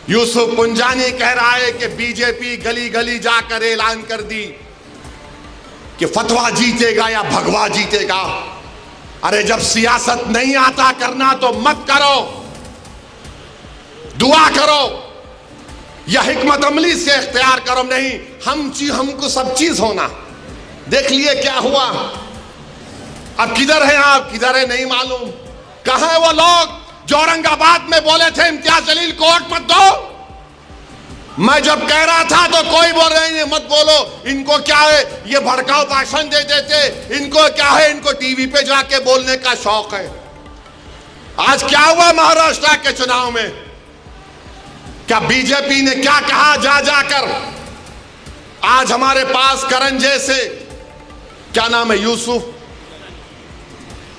यूसुफ पुंजानी कह रहा है कि बीजेपी गली गली जाकर ऐलान कर दी कि फतवा जीतेगा या भगवा जीतेगा। अरे जब सियासत नहीं आता करना तो मत करो, दुआ करो या हिकमत अमली से इख्तियार करो। नहीं, हमको सब चीज होना। देख लिए क्या हुआ। अब किधर है आप, किधर है नहीं मालूम। कहां है वो लोग जो औरंगाबाद में बोले थे इम्तियाज जलील को वोट मत दो। मैं जब कह रहा था तो कोई बोल रहे हैं मत बोलो, इनको क्या है, ये भड़काऊ भाषण दे देते, इनको क्या है, इनको टीवी पे जाके बोलने का शौक है। आज क्या हुआ महाराष्ट्र के चुनाव में, क्या बीजेपी ने क्या कहा जा जाकर। आज हमारे पास करण जैसे, क्या नाम है,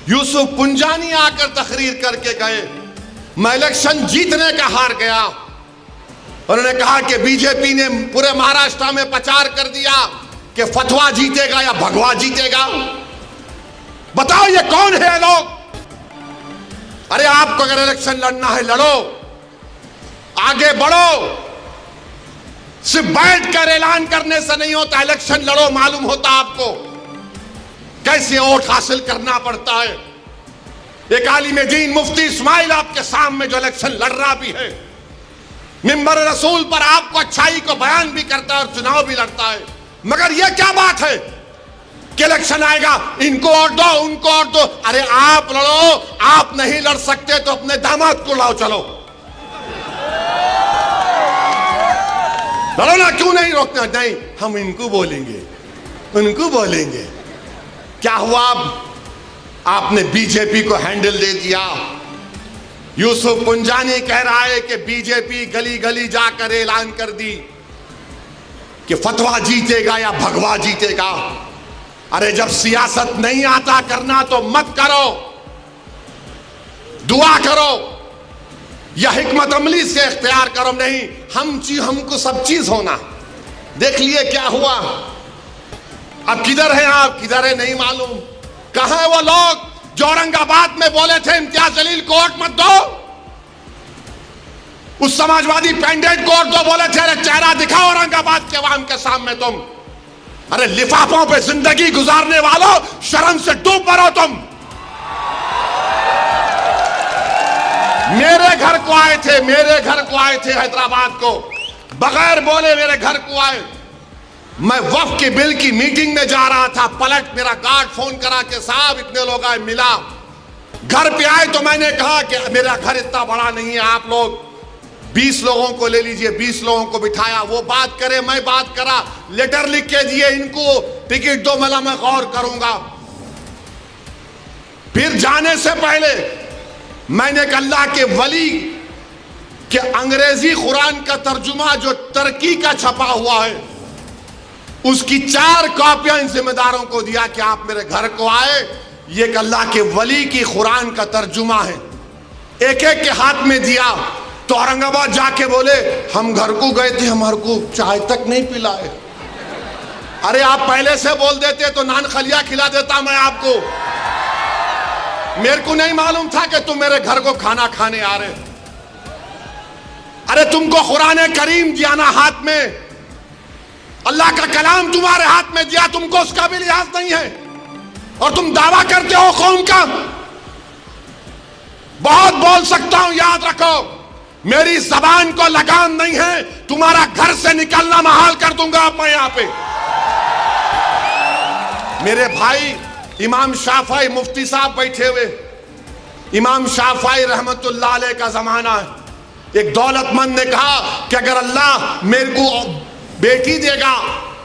यूसुफ पुंजानी आकर तकरीर करके गए, मैं इलेक्शन जीतने का हार गया। उन्होंने कहा कि बीजेपी ने पूरे महाराष्ट्र में प्रचार कर दिया कि फतवा जीतेगा या भगवा जीतेगा। बताओ ये कौन है लोग। अरे आपको अगर इलेक्शन लड़ना है लड़ो, आगे बढ़ो। सिर्फ बैठकर ऐलान करने से नहीं होता, इलेक्शन लड़ो, मालूम होता आपको कैसे वोट हासिल करना पड़ता है। एक आलिम दीन मुफ्ती इस्माइल आपके सामने जो इलेक्शन लड़ रहा भी है, मिंबर रसूल पर आपको अच्छाई को बयान भी करता है और चुनाव भी लड़ता है। मगर यह क्या बात है कि इलेक्शन आएगा इनको वोट दो, उनको वोट दो। अरे आप लड़ो, आप नहीं लड़ सकते तो अपने दामाद को लाओ, चलो लड़ो ना, क्यों नहीं रोकना। नहीं, हम इनको बोलेंगे, उनको बोलेंगे। क्या हुआ, आपने बीजेपी को हैंडल दे दिया। यूसुफ पुंजानी कह रहा है कि बीजेपी गली गली जाकर ऐलान कर दी कि फतवा जीतेगा या भगवा जीतेगा। अरे जब सियासत नहीं आता करना तो मत करो, दुआ करो या हिकमत अमली से इख्तियार करो। नहीं, हमको सब चीज होना। देख लिए क्या हुआ। अब किधर है आप, किधर है नहीं मालूम। कहां है वो लोग जो औरंगाबाद में बोले थे इम्तियाज जलील को वोट मत दो। उस समाजवादी पैंडेट को वोट दो बोले थे। अरे चेहरा दिखाओ औरंगाबाद के अवाम के सामने तुम। अरे लिफाफों पे जिंदगी गुजारने वालों, शर्म से डूब मरो तुम। मेरे घर को आए थे, मेरे घर को आए थे हैदराबाद को, बगैर बोले मेरे घर को आए। मैं वक्फ के बिल की मीटिंग में जा रहा था, पलट मेरा गार्ड फोन करा के साहब इतने लोग आए, मिला। घर पे आए तो मैंने कहा कि मेरा घर इतना बड़ा नहीं है, आप लोग 20 लोगों को ले लीजिए। 20 लोगों को बिठाया, वो बात करे, मैं बात करा, लेटर लिख के दिए, इनको टिकट दो, मला मैं गौर करूंगा। फिर जाने से पहले मैंने एक अल्लाह के वली के अंग्रेजी कुरान का तर्जुमा जो तुर्की का छपा हुआ है, उसकी 4 कॉपियां इन जिम्मेदारों को दिया कि आप मेरे घर को आए, ये एक अल्लाह के वली की कुरान का तर्जुमा है। एक एक के हाथ में दिया तो औरंगाबाद जाके बोले हम घर को गए थे, हमारे को चाय तक नहीं पिलाए। अरे आप पहले से बोल देते तो नान खलिया खिला देता मैं आपको। मेरे को नहीं मालूम था कि तुम मेरे घर को खाना खाने आ रहे। अरे तुमको कुरान करीम दिया ना हाथ में, अल्लाह का कलाम तुम्हारे हाथ में दिया, तुमको उसका भी लिहाज नहीं है और तुम दावा करते हो कौम का। बहुत बोल सकता हूं, याद रखो मेरी जबान को लगाम नहीं है, तुम्हारा घर से निकलना महाल कर दूंगा मैं यहां पे। मेरे भाई इमाम शाफई मुफ्ती साहब बैठे हुए, इमाम शाफई रहमतुल्लाह अलैह का जमाना है। एक दौलतमंद ने कहा कि अगर अल्लाह मेरे को बेटी देगा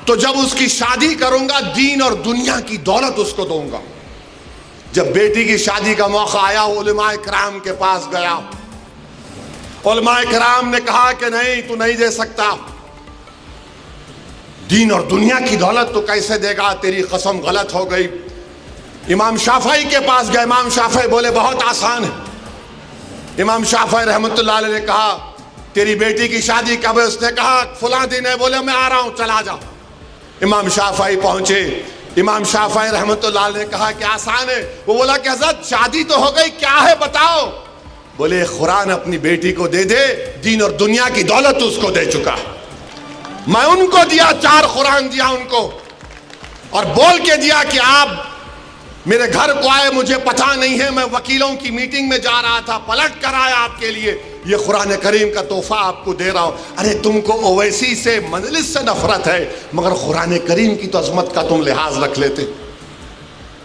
तो जब उसकी शादी करूंगा दीन और दुनिया की दौलत उसको दूंगा। जब बेटी की शादी का मौका आया, उलमाए किराम के पास गया। उलमाए किराम ने कहा कि नहीं, तू नहीं दे सकता, दीन और दुनिया की दौलत तो कैसे देगा, तेरी कसम गलत हो गई। इमाम शाफई के पास गए, इमाम शाफई बोले बहुत आसान है। इमाम शाफई रहमतुल्लाह अलैह ने कहा तेरी बेटी की शादी कब है? उसने कहा फलां दिन है। बोले मैं आ रहा हूं, चला जा। इमाम शाफई पहुंचे, इमाम शाफई रहमतुल्लाह अलैह ने कहा कि आसान है। वो बोला कि हज़रत शादी तो हो गई, क्या है बताओ। बोले कुरान अपनी बेटी को दे दे, दीन और दुनिया की दौलत उसको दे चुका। मैं उनको दिया, 4 कुरान दिया उनको, और बोल के दिया कि आप मेरे घर को आए, मुझे पता नहीं है, मैं वकीलों की मीटिंग में जा रहा था, पलट कर आया आपके लिए, ये कुरान करीम का तोहफा आपको दे रहा हूं। अरे तुमको ओवैसी से, मजलिस से नफरत है, मगर कुरान करीम की तो अजमत का तुम लिहाज रख लेते।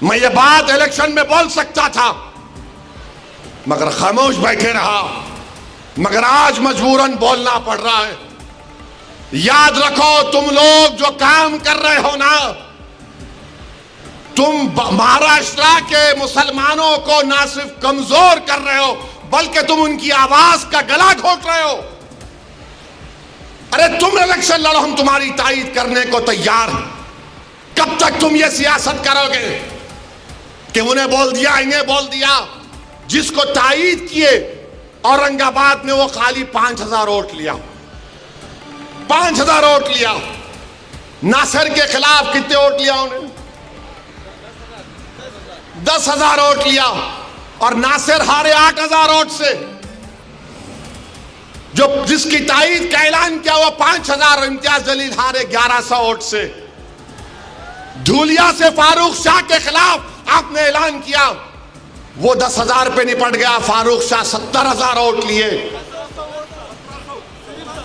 मैं ये बात इलेक्शन में बोल सकता था, मगर खामोश बैठे रहा, मगर आज मजबूरन बोलना पड़ रहा है। याद रखो, तुम लोग जो काम कर रहे हो ना, तुम महाराष्ट्र के मुसलमानों को ना सिर्फ कमजोर कर रहे हो, बल्कि तुम उनकी आवाज का गला घोट रहे हो। अरे तुम इलेक्शन लड़ो, हम तुम्हारी तायीद करने को तैयार हैं। कब तक तुम ये सियासत करोगे कि उन्हें बोल दिया, इन्हें बोल दिया? जिसको तायीद किए औरंगाबाद में, वो खाली 5000 वोट लिया, 5000 वोट लिया। नासिर के खिलाफ कितने वोट लिया उन्होंने? 10,000 वोट लिया, और नासिर हारे 8,000 वोट से। जो जिसकी तायीद का ऐलान किया वो 5,000, इम्तियाज जलील हारे 1100 वोट से। धूलिया से फारूक शाह के खिलाफ आपने ऐलान किया, वो 10,000 पे निपट गया। फारूक शाह 70,000 वोट लिए,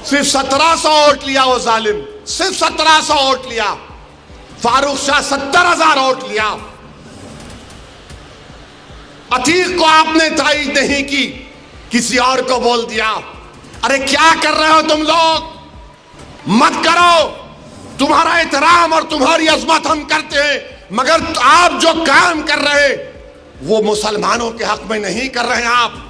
सिर्फ 1700 वोट लिया वो जालिम, सिर्फ 1700 वोट लिया। फारूक शाह 70,000 वोट लिया। अतीक को आपने तायीद नहीं की, किसी और को बोल दिया। अरे क्या कर रहे हो तुम लोग? मत करो। तुम्हारा एहतराम और तुम्हारी अजमत हम करते हैं, मगर आप जो काम कर रहे हैं वो मुसलमानों के हक में नहीं कर रहे हैं।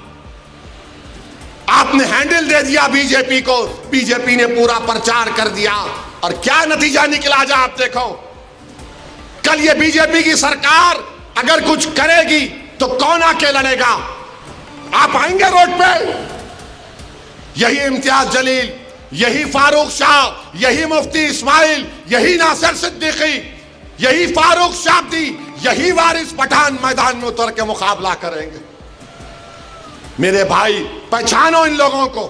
आपने हैंडल दे दिया बीजेपी को, बीजेपी ने पूरा प्रचार कर दिया, और क्या नतीजा निकला जा आप देखो। कल ये बीजेपी की सरकार अगर कुछ करेगी तो कौन आके लड़ेगा? आप आएंगे रोड पे? यही इम्तियाज जलील, यही फारूक शाह, यही मुफ्ती इस्माइल, यही नासिर सिद्दीकी, यही फारूक शाब्दी, यही वारिस पठान मैदान में उतर के मुकाबला करेंगे। मेरे भाई, पहचानो इन लोगों को।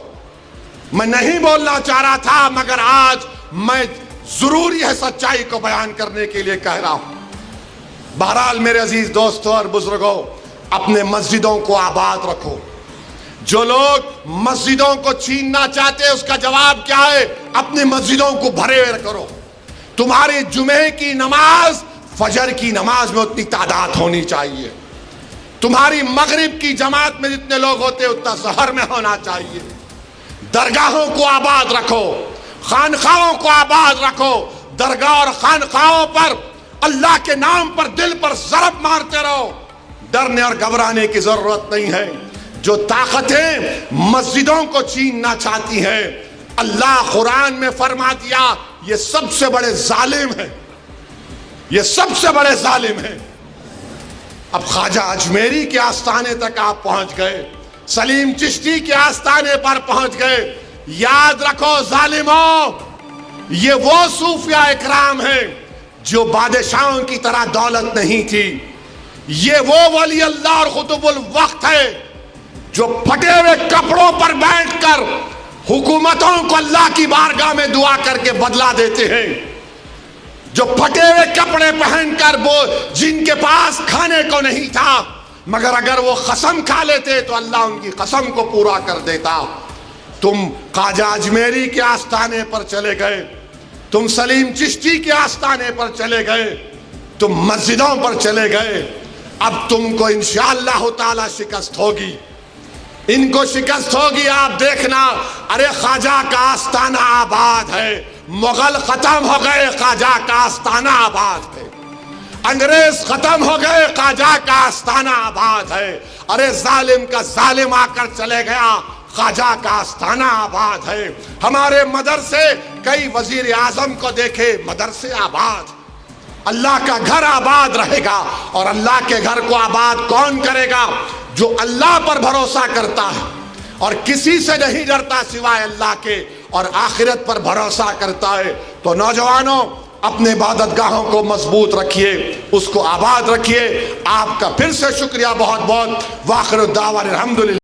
मैं नहीं बोलना चाह रहा था, मगर आज मैं जरूरी है सच्चाई को बयान करने के लिए कह रहा हूं। बहरहाल मेरे अजीज दोस्तों और बुजुर्गों, अपने मस्जिदों को आबाद रखो। जो लोग मस्जिदों को छीनना चाहते हैं, उसका जवाब क्या है? अपनी मस्जिदों को भरे हुए करो। तुम्हारी जुमे की नमाज फजर की नमाज में उतनी तादाद होनी चाहिए। तुम्हारी मगरिब की जमात में जितने लोग होते हैं उतना शहर में होना चाहिए। दरगाहों को आबाद रखो, खानखाओं को आबाद रखो। दरगाह और खानखाओं पर अल्लाह के नाम पर दिल पर ज़रब मारते रहो। डरने और घबराने की जरूरत नहीं है। जो ताकतें मस्जिदों को छीनना चाहती हैं, अल्लाह कुरान में फरमा दिया, ये सबसे बड़े जालिम हैं, ये सबसे बड़े जालिम हैं। अब ख्वाजा अजमेरी के आस्थाने तक आप पहुंच गए, सलीम चिश्ती के आस्थाने पर पहुंच गए। याद रखो जालिमों, ये वो सूफिया इकराम है जो बादशाहों की तरह दौलत नहीं थी। ये वो वली अल्लाह और खुतुबुल वक्त है जो फटे हुए कपड़ों पर बैठकर हुकूमतों को अल्लाह की बारगाह में दुआ करके बदला देते हैं। जो फटे हुए कपड़े पहनकर, वो जिनके पास खाने को नहीं था, मगर अगर वो कसम खा लेते तो अल्लाह उनकी कसम को पूरा कर देता। तुम ख्वाजा अजमेरी के आस्थाने पर चले गए, तुम सलीम चिश्ती के आस्थाने पर चले गए, तुम मस्जिदों पर चले गए। अब तुमको इंशाअल्लाह ताला शिकस्त होगी, इनको शिकस्त होगी। आप देखना, अरे ख्वाजा का आस्थाना आबाद है। मुगल खत्म हो गए, ख्वाजा का आस्थाना आबाद है। अंग्रेज खत्म हो गए, ख्वाजा का आस्थाना आबाद है। अरे जालिम का जालिम आकर चले गया, ख्वाजा का आस्थाना आबाद है। हमारे मदरसे, कई वजीर आजम को देखे, मदरसे आबाद। अल्लाह का घर आबाद रहेगा। और अल्लाह के घर को आबाद कौन करेगा? जो अल्लाह पर भरोसा करता है और किसी से नहीं डरता सिवाय अल्लाह के, और आखिरत पर भरोसा करता है। तो नौजवानों, अपने इबादतगाहों को मजबूत रखिए, उसको आबाद रखिए। आपका फिर से शुक्रिया बहुत बहुत। वाखिर दावा अल्हम्दुलिल्लाह।